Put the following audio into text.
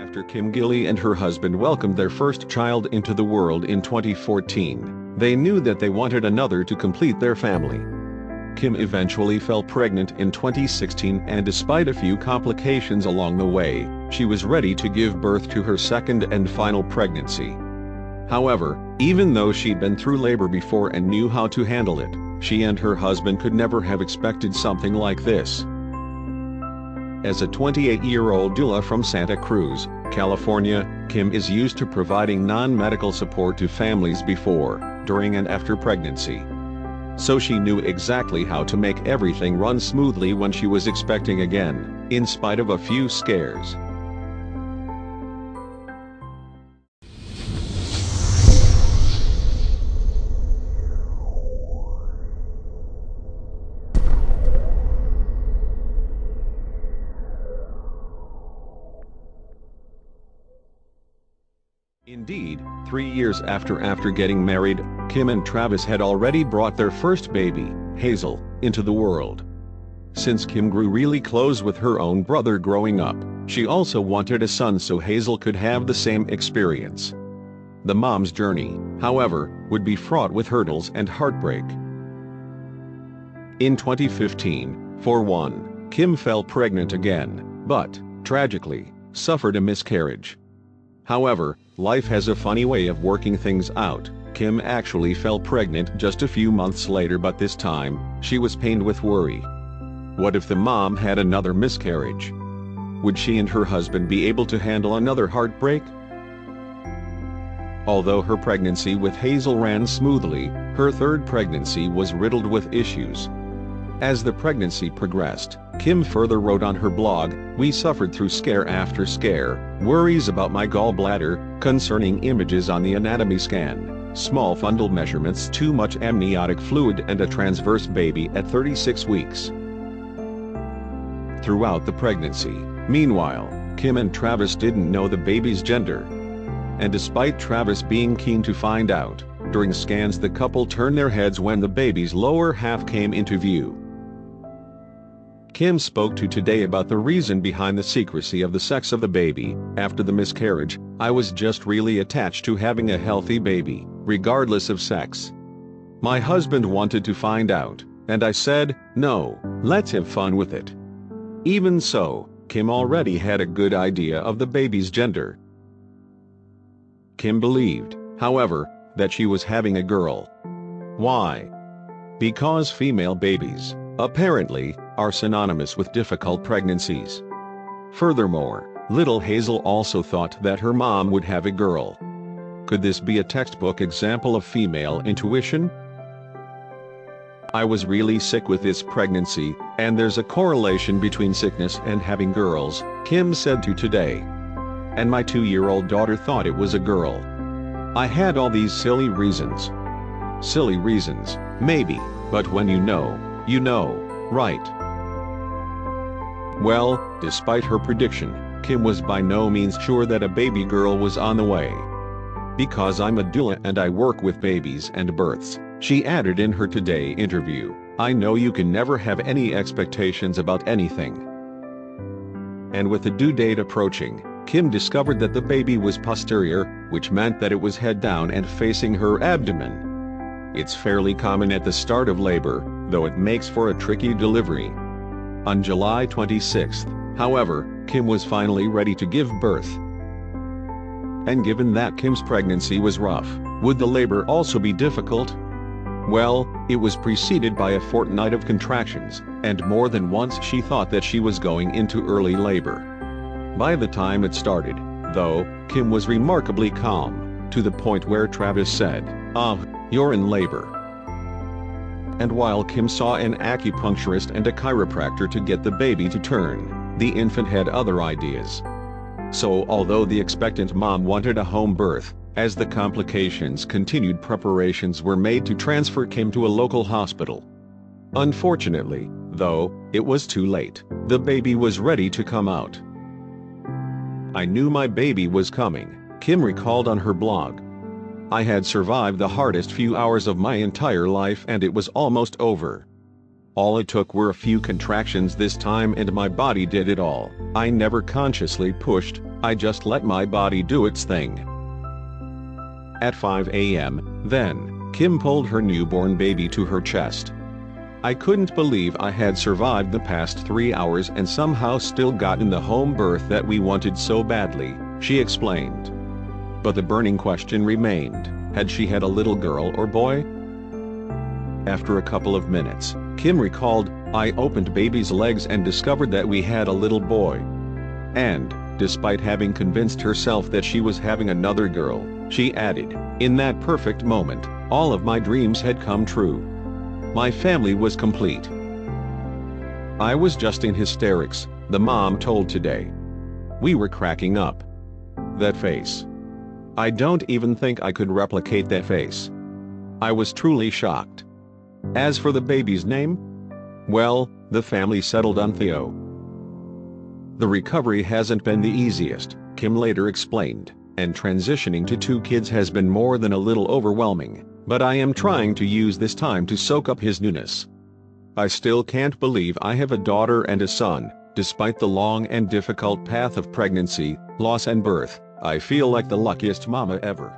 after Kim Gilly and her husband welcomed their first child into the world in 2014, they knew that they wanted another to complete their family. Kim eventually fell pregnant in 2016, and despite a few complications along the way, she was ready to give birth to her second and final pregnancy. However, even though she'd been through labor before and knew how to handle it, she and her husband could never have expected something like this. As a 28-year-old doula from Santa Cruz, California, Kim is used to providing non-medical support to families before, during and after pregnancy. So she knew exactly how to make everything run smoothly when she was expecting again, in spite of a few scares. Indeed, 3 years after getting married, Kim and Travis had already brought their first baby, Hazel, into the world. Since Kim grew really close with her own brother growing up, she also wanted a son so Hazel could have the same experience. The mom's journey, however, would be fraught with hurdles and heartbreak. In 2015, for one, Kim fell pregnant again, but, tragically, suffered a miscarriage. However, life has a funny way of working things out. Kim actually fell pregnant just a few months later, but this time, she was pained with worry. What if the mom had another miscarriage? Would she and her husband be able to handle another heartbreak? Although her pregnancy with Hazel ran smoothly, her third pregnancy was riddled with issues. As the pregnancy progressed, Kim further wrote on her blog, "We suffered through scare after scare, worries about my gallbladder, concerning images on the anatomy scan, small fundal measurements, too much amniotic fluid and a transverse baby at 36 weeks. Throughout the pregnancy, meanwhile, Kim and Travis didn't know the baby's gender. And despite Travis being keen to find out, during scans the couple turned their heads when the baby's lower half came into view. Kim spoke to Today about the reason behind the secrecy of the sex of the baby. After the miscarriage, I was just really attached to having a healthy baby, regardless of sex. My husband wanted to find out, and I said, no, let's have fun with it. Even so, Kim already had a good idea of the baby's gender. Kim believed, however, that she was having a girl. Why? Because female babies, apparently, are synonymous with difficult pregnancies. Furthermore, little Hazel also thought that her mom would have a girl. Could this be a textbook example of female intuition? I was really sick with this pregnancy, and there's a correlation between sickness and having girls, Kim said to Today. And my 2-year-old daughter thought it was a girl. I had all these silly reasons. Silly reasons, maybe, but when you know, right? Well, despite her prediction, Kim was by no means sure that a baby girl was on the way. Because I'm a doula and I work with babies and births, she added in her Today interview, I know you can never have any expectations about anything. And with the due date approaching, Kim discovered that the baby was posterior, which meant that it was head down and facing her abdomen. It's fairly common at the start of labor, though it makes for a tricky delivery. On July 26th, however, Kim was finally ready to give birth. And given that Kim's pregnancy was rough, would the labor also be difficult? Well, it was preceded by a fortnight of contractions, and more than once she thought that she was going into early labor. By the time it started, though, Kim was remarkably calm, to the point where Travis said, you're in labor. And while Kim saw an acupuncturist and a chiropractor to get the baby to turn, the infant had other ideas. So although the expectant mom wanted a home birth, as the complications continued, preparations were made to transfer Kim to a local hospital. Unfortunately, though, it was too late. The baby was ready to come out. I knew my baby was coming, Kim recalled on her blog. I had survived the hardest few hours of my entire life and it was almost over. All it took were a few contractions this time and my body did it all. I never consciously pushed, I just let my body do its thing. At 5 a.m., then, Kim pulled her newborn baby to her chest. I couldn't believe I had survived the past 3 hours and somehow still gotten the home birth that we wanted so badly, she explained. But the burning question remained, had she had a little girl or boy? After a couple of minutes, Kim recalled, I opened baby's legs and discovered that we had a little boy. And, despite having convinced herself that she was having another girl, she added, in that perfect moment, all of my dreams had come true. My family was complete. I was just in hysterics, the mom told Today. We were cracking up. That face. I don't even think I could replicate that face. I was truly shocked. As for the baby's name? Well, the family settled on Theo. The recovery hasn't been the easiest, Kim later explained, and transitioning to 2 kids has been more than a little overwhelming, but I am trying to use this time to soak up his newness. I still can't believe I have a daughter and a son, despite the long and difficult path of pregnancy, loss and birth. I feel like the luckiest mama ever.